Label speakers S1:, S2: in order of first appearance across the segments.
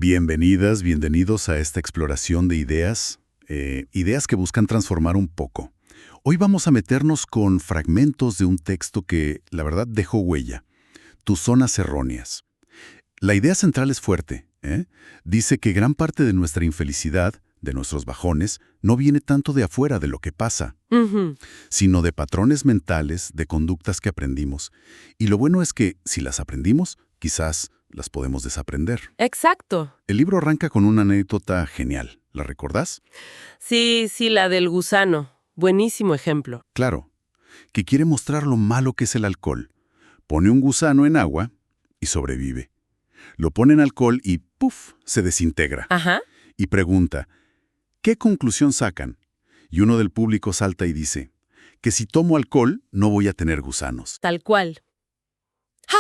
S1: Bienvenidas, bienvenidos a esta exploración de ideas, ideas que buscan transformar un poco. Hoy vamos a meternos con fragmentos de un texto que, la verdad, dejó huella. Tus zonas erróneas. La idea central es fuerte, ¿eh? Dice que gran parte de nuestra infelicidad, de nuestros bajones, no viene tanto de afuera de lo que pasa, sino de patrones mentales, de conductas que aprendimos. Y lo bueno es que, si las aprendimos, quizás las podemos desaprender.
S2: Exacto.
S1: El libro arranca con una anécdota genial. ¿La recordás?
S2: Sí, la del gusano. Buenísimo ejemplo.
S1: Claro, que quiere mostrar lo malo que es el alcohol. Pone un gusano en agua y sobrevive. Lo pone en alcohol y ¡puf!, se desintegra.
S2: Ajá.
S1: Y pregunta, ¿qué conclusión sacan? Y uno del público salta y dice, que si tomo alcohol no voy a tener gusanos.
S2: Tal cual. ¡Ja!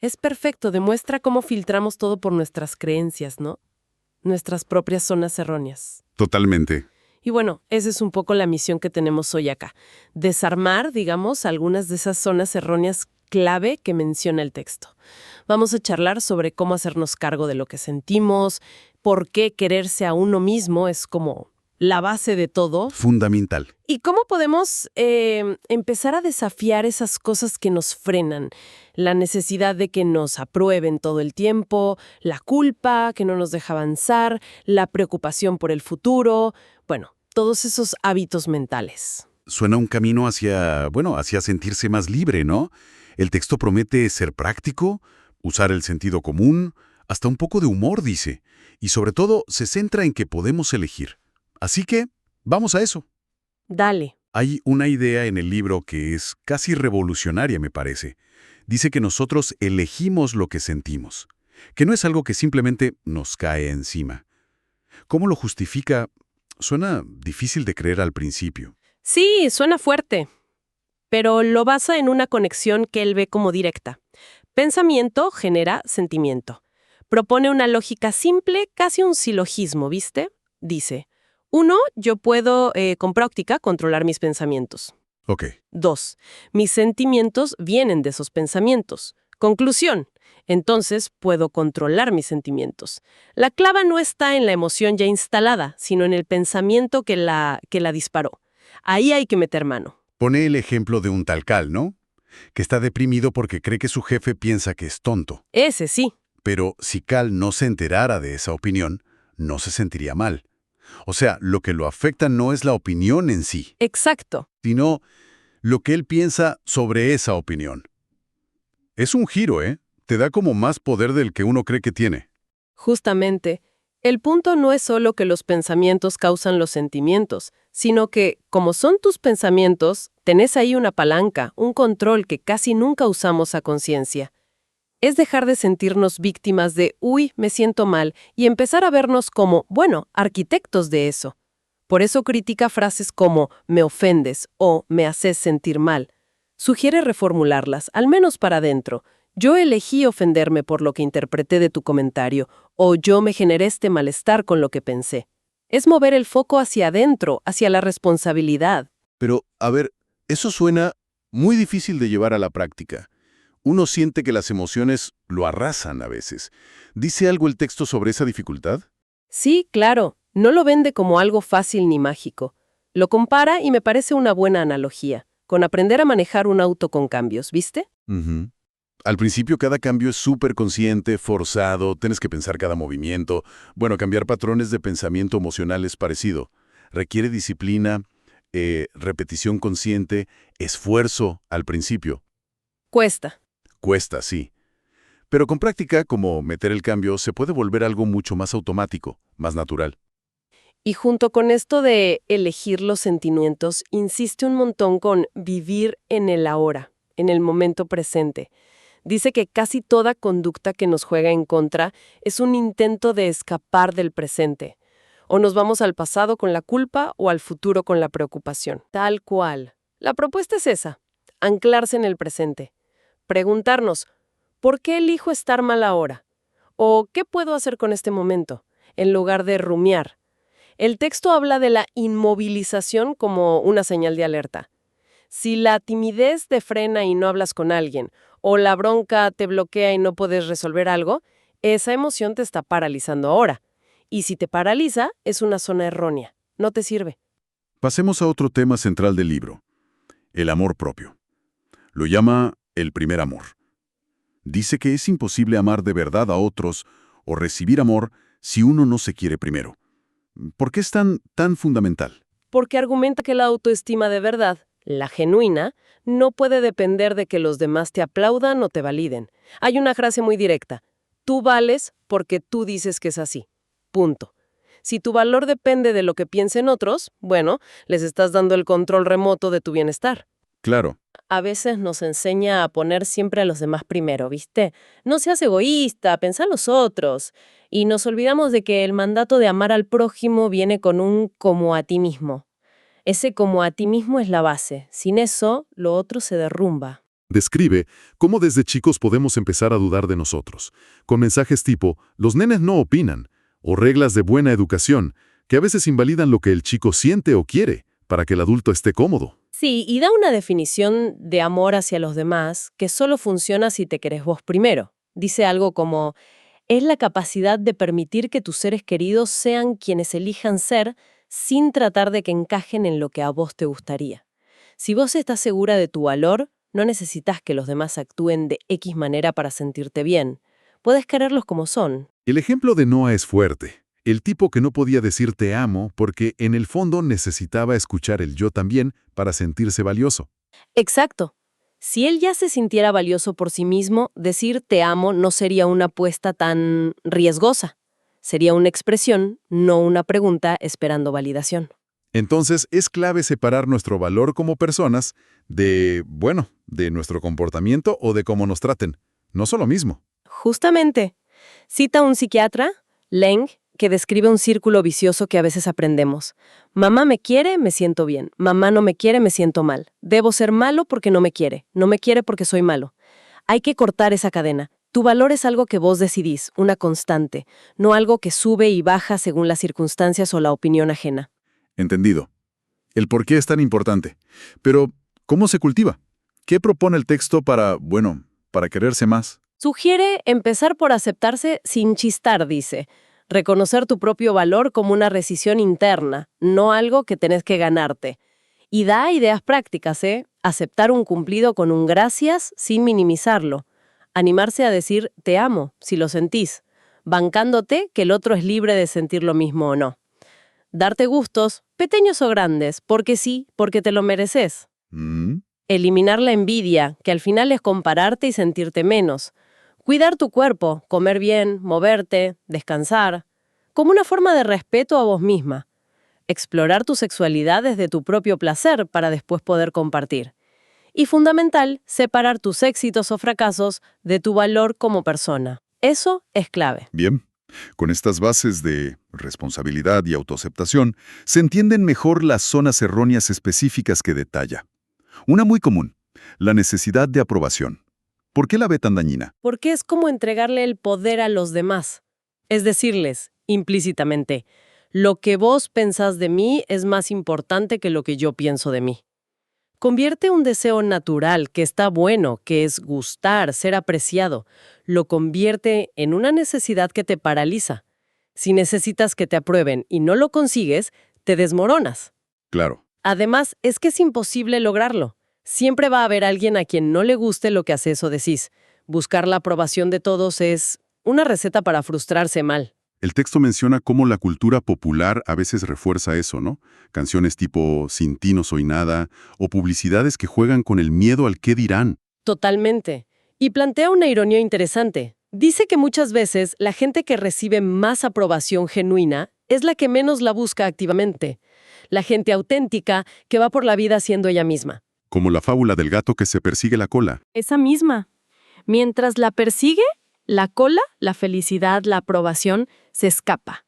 S2: Es perfecto, demuestra cómo filtramos todo por nuestras creencias, ¿no? Nuestras propias zonas erróneas.
S1: Totalmente.
S2: Y bueno, esa es un poco la misión que tenemos hoy acá. Desarmar, digamos, algunas de esas zonas erróneas clave que menciona el texto. Vamos a charlar sobre cómo hacernos cargo de lo que sentimos, por qué quererse a uno mismo es como la base de todo.
S1: Fundamental.
S2: ¿Y cómo podemos empezar a desafiar esas cosas que nos frenan? La necesidad de que nos aprueben todo el tiempo, la culpa que no nos deja avanzar, la preocupación por el futuro, bueno, todos esos hábitos mentales.
S1: Suena un camino hacia sentirse más libre, ¿no? El texto promete ser práctico, usar el sentido común, hasta un poco de humor, dice. Y sobre todo, se centra en que podemos elegir. Así que, vamos a eso.
S2: Dale.
S1: Hay una idea en el libro que es casi revolucionaria, me parece. Dice que nosotros elegimos lo que sentimos, que no es algo que simplemente nos cae encima. ¿Cómo lo justifica? Suena difícil de creer al principio.
S2: Sí, suena fuerte, pero lo basa en una conexión que él ve como directa. Pensamiento genera sentimiento. Propone una lógica simple, casi un silogismo, ¿viste? Dice, 1, yo puedo, con práctica, controlar mis pensamientos.
S1: Ok.
S2: 2, mis sentimientos vienen de esos pensamientos. Conclusión, entonces puedo controlar mis sentimientos. La clave no está en la emoción ya instalada, sino en el pensamiento que la disparó. Ahí hay que meter mano.
S1: Pone el ejemplo de un tal Cal, ¿no? Que está deprimido porque cree que su jefe piensa que es tonto.
S2: Ese sí.
S1: Pero si Cal no se enterara de esa opinión, no se sentiría mal. O sea, lo que lo afecta no es la opinión en sí,
S2: Exacto.
S1: sino lo que él piensa sobre esa opinión. Es un giro, ¿eh? Te da como más poder del que uno cree que tiene.
S2: Justamente, el punto no es solo que los pensamientos causan los sentimientos, sino que, como son tus pensamientos, tenés ahí una palanca, un control que casi nunca usamos a conciencia. Es dejar de sentirnos víctimas de, uy, me siento mal, y empezar a vernos como, bueno, arquitectos de eso. Por eso critica frases como, me ofendes o me haces sentir mal. Sugiere reformularlas, al menos para adentro. Yo elegí ofenderme por lo que interpreté de tu comentario, o yo me generé este malestar con lo que pensé. Es mover el foco hacia adentro, hacia la responsabilidad.
S3: Pero, a ver, eso suena muy difícil de llevar a la práctica. Uno siente que las emociones lo arrasan a veces. ¿Dice algo el texto sobre esa dificultad?
S2: Sí, claro, no lo vende como algo fácil ni mágico. Lo compara y me parece una buena analogía, con aprender a manejar un auto con cambios, ¿viste?
S3: Ujú. Al principio cada cambio es súper consciente, forzado, tienes que pensar cada movimiento. Bueno, cambiar patrones de pensamiento emocional es parecido. Requiere disciplina, repetición consciente, esfuerzo al principio.
S2: Cuesta.
S3: Cuesta, sí. Pero con práctica, como meter el cambio, se puede volver algo mucho más automático, más natural.
S2: Y junto con esto de elegir los sentimientos, insiste un montón con vivir en el ahora, en el momento presente. Dice que casi toda conducta que nos juega en contra es un intento de escapar del presente. O nos vamos al pasado con la culpa o al futuro con la preocupación. Tal cual. La propuesta es esa, anclarse en el presente. Preguntarnos, ¿por qué elijo estar mal ahora? ¿O qué puedo hacer con este momento? En lugar de rumiar. El texto habla de la inmovilización como una señal de alerta. Si la timidez te frena y no hablas con alguien, o la bronca te bloquea y no puedes resolver algo, esa emoción te está paralizando ahora. Y si te paraliza, es una zona errónea. No te sirve.
S3: Pasemos a otro tema central del libro, el amor propio. Lo llama el primer amor. Dice que es imposible amar de verdad a otros o recibir amor si uno no se quiere primero. ¿Por qué es tan fundamental?
S2: Porque argumenta que la autoestima de verdad, la genuina, no puede depender de que los demás te aplaudan o te validen. Hay una frase muy directa. Tú vales porque tú dices que es así. Punto. Si tu valor depende de lo que piensen otros, bueno, les estás dando el control remoto de tu bienestar.
S3: Claro,
S2: A veces nos enseña a poner siempre a los demás primero, ¿viste? No seas egoísta, pensá en los otros. Y nos olvidamos de que el mandato de amar al prójimo viene con un como a ti mismo. Ese como a ti mismo es la base. Sin eso, lo otro se derrumba.
S4: Describe cómo desde chicos podemos empezar a dudar de nosotros, con mensajes tipo, los nenes no opinan, o reglas de buena educación, que a veces invalidan lo que el chico siente o quiere, para que el adulto esté cómodo.
S2: Sí, y da una definición de amor hacia los demás que solo funciona si te querés vos primero. Dice algo como, es la capacidad de permitir que tus seres queridos sean quienes elijan ser sin tratar de que encajen en lo que a vos te gustaría. Si vos estás segura de tu valor, no necesitas que los demás actúen de X manera para sentirte bien. Puedes quererlos como son.
S4: El ejemplo de Noah es fuerte. El tipo que no podía decir te amo porque en el fondo necesitaba escuchar el yo también para sentirse valioso.
S2: Exacto. Si él ya se sintiera valioso por sí mismo, decir te amo no sería una apuesta tan riesgosa. Sería una expresión, no una pregunta esperando validación.
S4: Entonces es clave separar nuestro valor como personas de nuestro comportamiento o de cómo nos traten. No son lo mismo.
S2: Justamente, cita un psiquiatra, Leng, que describe un círculo vicioso que a veces aprendemos. Mamá me quiere, me siento bien. Mamá no me quiere, me siento mal. Debo ser malo porque no me quiere. No me quiere porque soy malo. Hay que cortar esa cadena. Tu valor es algo que vos decidís, una constante, no algo que sube y baja según las circunstancias o la opinión ajena.
S3: entendido. El por qué es tan importante. Pero, ¿cómo se cultiva? ¿Qué propone el texto para quererse más?
S2: Sugiere empezar por aceptarse sin chistar, dice. Reconocer tu propio valor como una decisión interna, no algo que tenés que ganarte. Y da ideas prácticas, ¿eh? Aceptar un cumplido con un gracias sin minimizarlo. Animarse a decir te amo, si lo sentís, bancándote que el otro es libre de sentir lo mismo o no. Darte gustos, pequeños o grandes, porque sí, porque te lo mereces.
S3: ¿Mm?
S2: Eliminar la envidia, que al final es compararte y sentirte menos. Cuidar tu cuerpo, comer bien, moverte, descansar, como una forma de respeto a vos misma. Explorar tu sexualidad desde tu propio placer para después poder compartir. Y fundamental, separar tus éxitos o fracasos de tu valor como persona. Eso es clave.
S3: Bien. Con estas bases de responsabilidad y autoaceptación, se entienden mejor las zonas erróneas específicas que detalla. Una muy común, la necesidad de aprobación. ¿Por qué la ve tan dañina?
S2: Porque es como entregarle el poder a los demás. Es decirles, implícitamente, lo que vos pensás de mí es más importante que lo que yo pienso de mí. Convierte un deseo natural, que está bueno, que es gustar, ser apreciado, lo convierte en una necesidad que te paraliza. Si necesitas que te aprueben y no lo consigues, te desmoronas.
S3: Claro.
S2: Además, es que es imposible lograrlo. Siempre va a haber alguien a quien no le guste lo que haces o decís. Buscar la aprobación de todos es una receta para frustrarse mal.
S3: El texto menciona cómo la cultura popular a veces refuerza eso, ¿no? Canciones tipo Sin ti no soy nada, o publicidades que juegan con el miedo al qué dirán.
S2: Totalmente. Y plantea una ironía interesante. Dice que muchas veces la gente que recibe más aprobación genuina es la que menos la busca activamente. La gente auténtica que va por la vida siendo ella misma.
S3: Como la fábula del gato que se persigue la cola.
S2: Esa misma. Mientras la persigue, la cola, la felicidad, la aprobación, se escapa.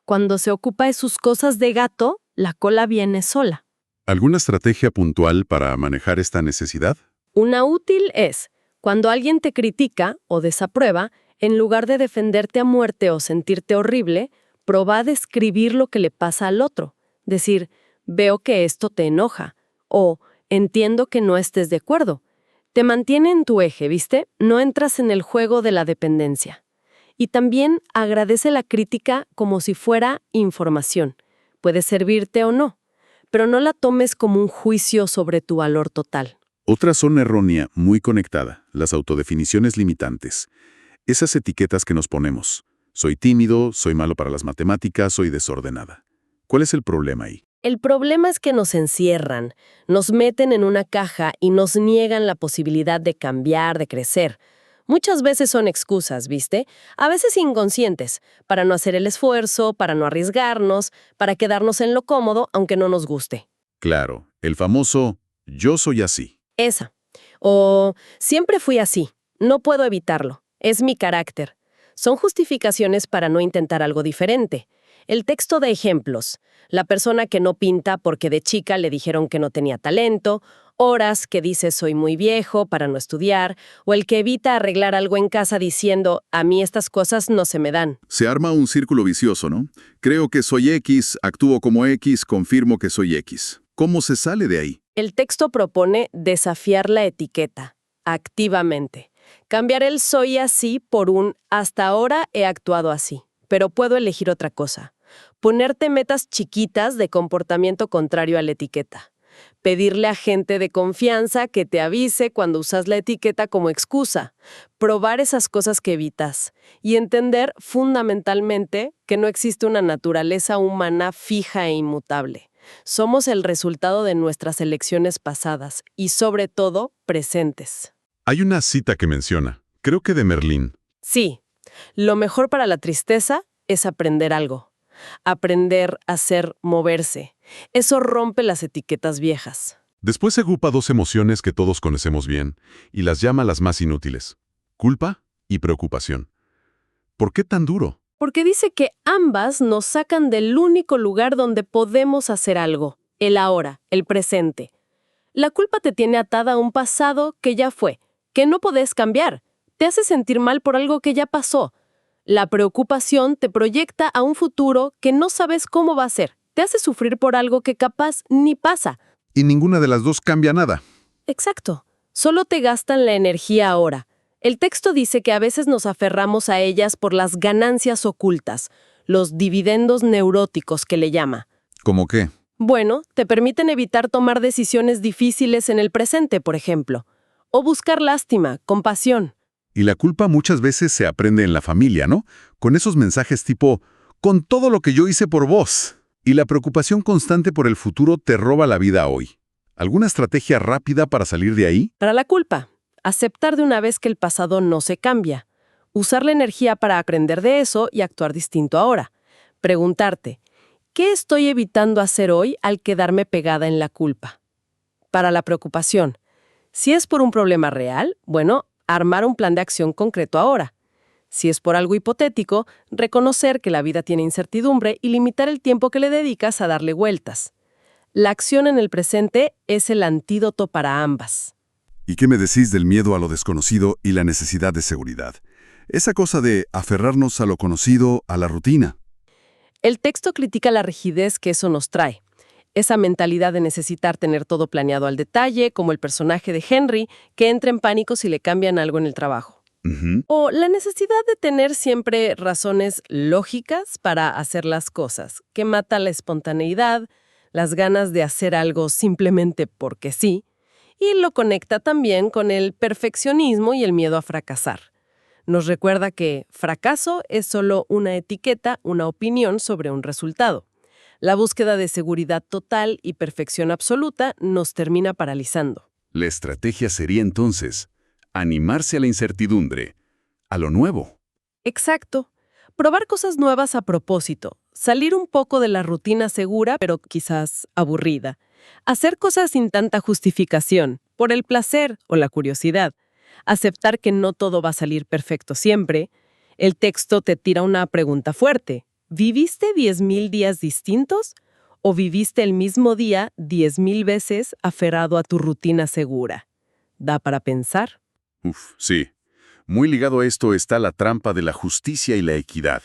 S2: Cuando se ocupa de sus cosas de gato, la cola viene sola.
S3: ¿Alguna estrategia puntual para manejar esta necesidad?
S2: Una útil es, cuando alguien te critica o desaprueba, en lugar de defenderte a muerte o sentirte horrible, proba a describir lo que le pasa al otro. Decir, veo que esto te enoja, o entiendo que no estés de acuerdo. Te mantiene en tu eje, ¿viste? No entras en el juego de la dependencia. Y también agradece la crítica como si fuera información. Puede servirte o no, pero no la tomes como un juicio sobre tu valor total.
S1: Otra zona errónea, muy conectada, las autodefiniciones limitantes. Esas etiquetas que nos ponemos. Soy tímido, soy malo para las matemáticas, soy desordenada. ¿Cuál es el problema ahí?
S2: El problema es que nos encierran, nos meten en una caja y nos niegan la posibilidad de cambiar, de crecer. Muchas veces son excusas, ¿viste? A veces inconscientes, para no hacer el esfuerzo, para no arriesgarnos, para quedarnos en lo cómodo aunque no nos guste.
S1: Claro, el famoso yo soy así.
S2: Esa. O siempre fui así, no puedo evitarlo, es mi carácter. Son justificaciones para no intentar algo diferente. El texto de ejemplos. La persona que no pinta porque de chica le dijeron que no tenía talento, Horas que dice soy muy viejo para no estudiar, o el que evita arreglar algo en casa diciendo a mí estas cosas no se me dan.
S1: Se arma un círculo vicioso, ¿no? Creo que soy X, actúo como X, confirmo que soy X. ¿Cómo se sale de ahí?
S2: El texto propone desafiar la etiqueta, activamente. Cambiar el soy así por un hasta ahora he actuado así, pero puedo elegir otra cosa. Ponerte metas chiquitas de comportamiento contrario a la etiqueta. Pedirle a gente de confianza que te avise cuando usas la etiqueta como excusa. Probar esas cosas que evitas. Y entender fundamentalmente que no existe una naturaleza humana fija e inmutable. Somos el resultado de nuestras elecciones pasadas y, sobre todo, presentes.
S4: Hay una cita que menciona, creo que de Merlín.
S2: Sí, lo mejor para la tristeza es aprender algo. Aprender a hacer moverse. Eso rompe las etiquetas viejas.
S4: Después se agrupa dos emociones que todos conocemos bien y las llama las más inútiles: culpa y preocupación. ¿Por qué tan duro?
S2: Porque dice que ambas nos sacan del único lugar donde podemos hacer algo, el ahora, el presente. La culpa te tiene atada a un pasado que ya fue, que no podés cambiar. Te hace sentir mal por algo que ya pasó. La preocupación te proyecta a un futuro que no sabes cómo va a ser. Te hace sufrir por algo que capaz ni pasa.
S4: Y ninguna de las dos cambia nada.
S2: Exacto. Solo te gastan la energía ahora. El texto dice que a veces nos aferramos a ellas por las ganancias ocultas, los dividendos neuróticos que le llama.
S1: ¿Cómo qué?
S2: Bueno, te permiten evitar tomar decisiones difíciles en el presente, por ejemplo. O buscar lástima, compasión.
S4: Y la culpa muchas veces se aprende en la familia, ¿no? Con esos mensajes tipo, con todo lo que yo hice por vos. Y la preocupación constante por el futuro te roba la vida hoy. ¿Alguna estrategia rápida para salir de ahí?
S2: Para la culpa, aceptar de una vez que el pasado no se cambia. Usar la energía para aprender de eso y actuar distinto ahora. Preguntarte, ¿qué estoy evitando hacer hoy al quedarme pegada en la culpa? Para la preocupación, si es por un problema real, bueno, armar un plan de acción concreto ahora. Si es por algo hipotético, reconocer que la vida tiene incertidumbre y limitar el tiempo que le dedicas a darle vueltas. La acción en el presente es el antídoto para ambas.
S5: ¿Y qué me decís del miedo a lo desconocido y la necesidad de seguridad? Esa cosa de aferrarnos a lo conocido, a la rutina.
S2: El texto critica la rigidez que eso nos trae. Esa mentalidad de necesitar tener todo planeado al detalle, como el personaje de Henry, que entra en pánico si le cambian algo en el trabajo. O la necesidad de tener siempre razones lógicas para hacer las cosas, que mata la espontaneidad, las ganas de hacer algo simplemente porque sí, y lo conecta también con el perfeccionismo y el miedo a fracasar. Nos recuerda que fracaso es solo una etiqueta, una opinión sobre un resultado. La búsqueda de seguridad total y perfección absoluta nos termina paralizando.
S1: La estrategia sería entonces animarse a la incertidumbre, a lo nuevo.
S2: Exacto. Probar cosas nuevas a propósito. Salir un poco de la rutina segura, pero quizás aburrida. Hacer cosas sin tanta justificación, por el placer o la curiosidad. Aceptar que no todo va a salir perfecto siempre. El texto te tira una pregunta fuerte. ¿Viviste 10,000 días distintos? ¿O viviste el mismo día 10,000 veces aferrado a tu rutina segura? ¿Da para pensar?
S1: Sí. Muy ligado a esto está la trampa de la justicia y la equidad.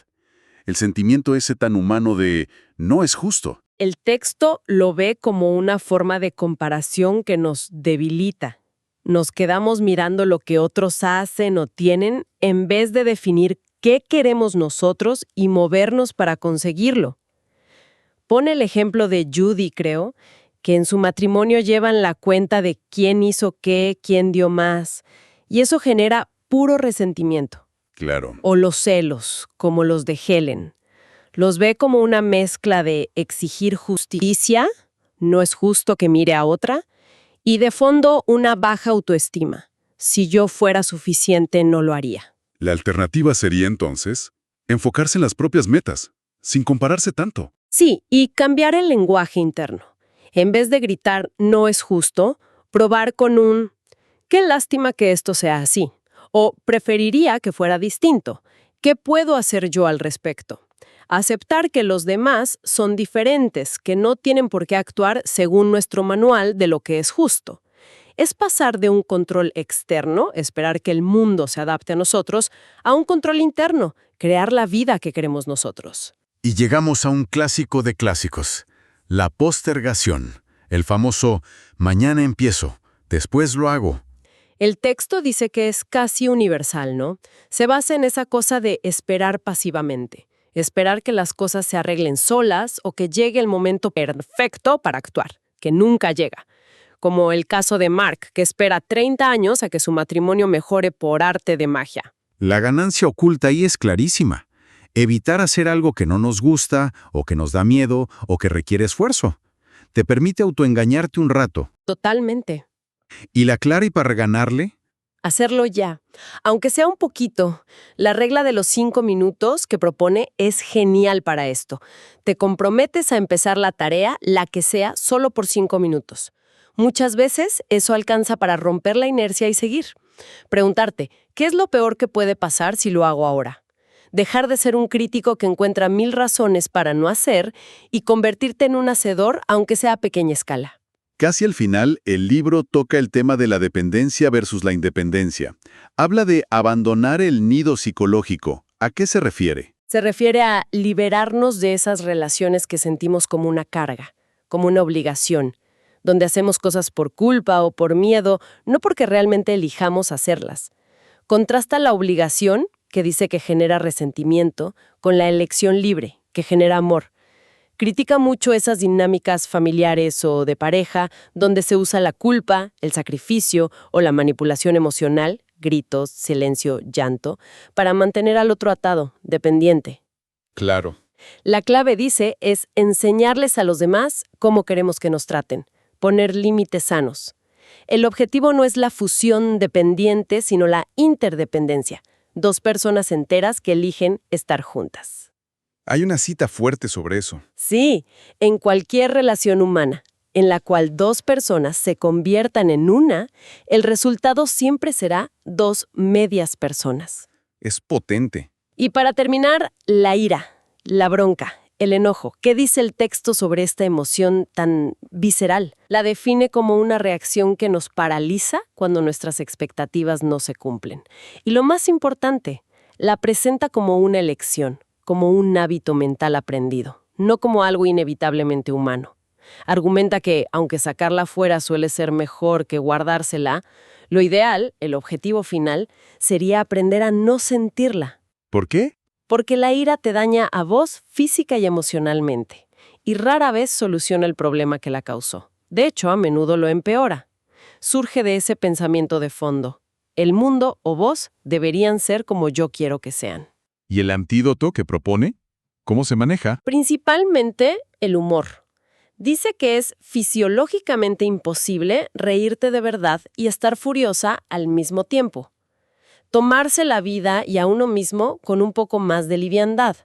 S1: El sentimiento ese tan humano de no es justo.
S2: El texto lo ve como una forma de comparación que nos debilita. Nos quedamos mirando lo que otros hacen o tienen en vez de definir qué queremos nosotros y movernos para conseguirlo. Pone el ejemplo de Judy, creo, que en su matrimonio llevan la cuenta de quién hizo qué, quién dio más, y eso genera puro resentimiento.
S3: Claro.
S2: O los celos, como los de Helen. Los ve como una mezcla de exigir justicia, no es justo que mire a otra, y de fondo una baja autoestima. Si yo fuera suficiente, no lo haría.
S4: La alternativa sería entonces enfocarse en las propias metas, sin compararse tanto.
S2: Sí, y cambiar el lenguaje interno. En vez de gritar no es justo, probar con un qué lástima que esto sea así. O preferiría que fuera distinto. ¿Qué puedo hacer yo al respecto? Aceptar que los demás son diferentes, que no tienen por qué actuar según nuestro manual de lo que es justo. Es pasar de un control externo, esperar que el mundo se adapte a nosotros, a un control interno, crear la vida que queremos nosotros.
S1: Y llegamos a un clásico de clásicos, la postergación, el famoso mañana empiezo, después lo hago.
S2: El texto dice que es casi universal, ¿no? Se basa en esa cosa de esperar pasivamente, esperar que las cosas se arreglen solas o que llegue el momento perfecto para actuar, que nunca llega. Como el caso de Mark, que espera 30 años a que su matrimonio mejore por arte de magia.
S1: La ganancia oculta ahí es clarísima. Evitar hacer algo que no nos gusta, o que nos da miedo, o que requiere esfuerzo. Te permite autoengañarte un rato.
S2: Totalmente.
S1: ¿Y la clave para ganarle?
S2: Hacerlo ya. Aunque sea un poquito. La regla de los 5 minutos que propone es genial para esto. Te comprometes a empezar la tarea, la que sea, solo por 5 minutos. Muchas veces eso alcanza para romper la inercia y seguir. Preguntarte, ¿qué es lo peor que puede pasar si lo hago ahora? Dejar de ser un crítico que encuentra 1000 razones para no hacer y convertirte en un hacedor, aunque sea a pequeña escala.
S3: Casi al final, el libro toca el tema de la dependencia versus la independencia. Habla de abandonar el nido psicológico. ¿A qué se refiere?
S2: Se refiere a liberarnos de esas relaciones que sentimos como una carga, como una obligación, donde hacemos cosas por culpa o por miedo, no porque realmente elijamos hacerlas. Contrasta la obligación, que dice que genera resentimiento, con la elección libre, que genera amor. Critica mucho esas dinámicas familiares o de pareja, donde se usa la culpa, el sacrificio o la manipulación emocional, gritos, silencio, llanto, para mantener al otro atado, dependiente.
S3: Claro.
S2: La clave, dice, es enseñarles a los demás cómo queremos que nos traten, poner límites sanos. El objetivo no es la fusión dependiente, sino la interdependencia. 2 personas enteras que eligen estar juntas.
S3: Hay una cita fuerte sobre eso.
S2: Sí, en cualquier relación humana, en la cual 2 personas se conviertan en una, el resultado siempre será 2 medias personas.
S3: Es potente.
S2: Y para terminar, la ira, la bronca, el enojo. ¿Qué dice el texto sobre esta emoción tan visceral? La define como una reacción que nos paraliza cuando nuestras expectativas no se cumplen. Y lo más importante, la presenta como una elección, como un hábito mental aprendido, no como algo inevitablemente humano. Argumenta que, aunque sacarla fuera suele ser mejor que guardársela, lo ideal, el objetivo final, sería aprender a no sentirla.
S3: ¿Por qué?
S2: Porque la ira te daña a vos física y emocionalmente, y rara vez soluciona el problema que la causó. De hecho, a menudo lo empeora. Surge de ese pensamiento de fondo. El mundo o vos deberían ser como yo quiero que sean.
S3: ¿Y el antídoto que propone? ¿Cómo se maneja?
S2: Principalmente el humor. Dice que es fisiológicamente imposible reírte de verdad y estar furiosa al mismo tiempo. Tomarse la vida y a uno mismo con un poco más de liviandad.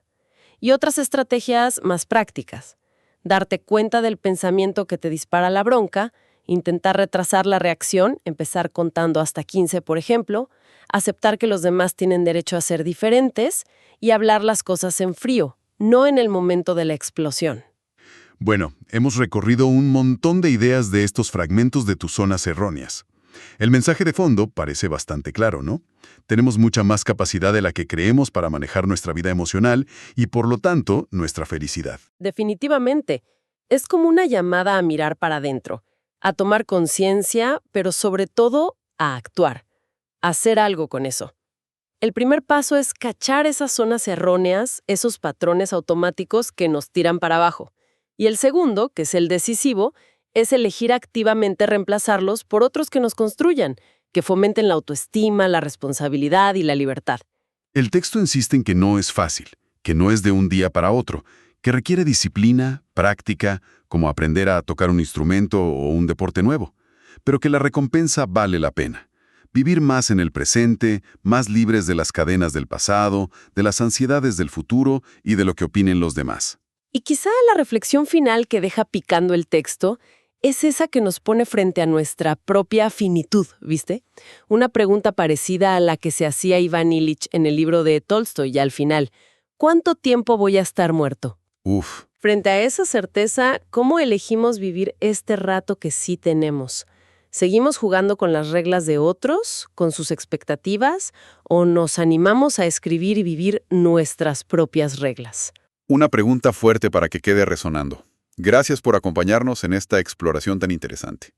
S2: Y otras estrategias más prácticas. Darte cuenta del pensamiento que te dispara la bronca, intentar retrasar la reacción, empezar contando hasta 15, por ejemplo, aceptar que los demás tienen derecho a ser diferentes y hablar las cosas en frío, no en el momento de la explosión.
S3: Bueno, hemos recorrido un montón de ideas de estos fragmentos de tus zonas erróneas. El mensaje de fondo parece bastante claro, ¿no? Tenemos mucha más capacidad de la que creemos para manejar nuestra vida emocional y, por lo tanto, nuestra felicidad.
S2: Definitivamente. Es como una llamada a mirar para adentro, a tomar conciencia, pero sobre todo a actuar, a hacer algo con eso. El primer paso es cachar esas zonas erróneas, esos patrones automáticos que nos tiran para abajo. Y el segundo, que es el decisivo, es elegir activamente reemplazarlos por otros que nos construyan, que fomenten la autoestima, la responsabilidad y la libertad.
S3: El texto insiste en que no es fácil, que no es de un día para otro, que requiere disciplina, práctica, como aprender a tocar un instrumento o un deporte nuevo, pero que la recompensa vale la pena. Vivir más en el presente, más libres de las cadenas del pasado, de las ansiedades del futuro y de lo que opinen los demás.
S2: Y quizá la reflexión final que deja picando el texto es esa que nos pone frente a nuestra propia finitud, ¿viste? Una pregunta parecida a la que se hacía Iván Illich en el libro de Tolstoy ya al final. ¿Cuánto tiempo voy a estar muerto?
S3: Uf,
S2: Frente a esa certeza, ¿cómo elegimos vivir este rato que sí tenemos? ¿Seguimos jugando con las reglas de otros, con sus expectativas, o nos animamos a escribir y vivir nuestras propias reglas?
S5: Una pregunta fuerte para que quede resonando. Gracias por acompañarnos en esta exploración tan interesante.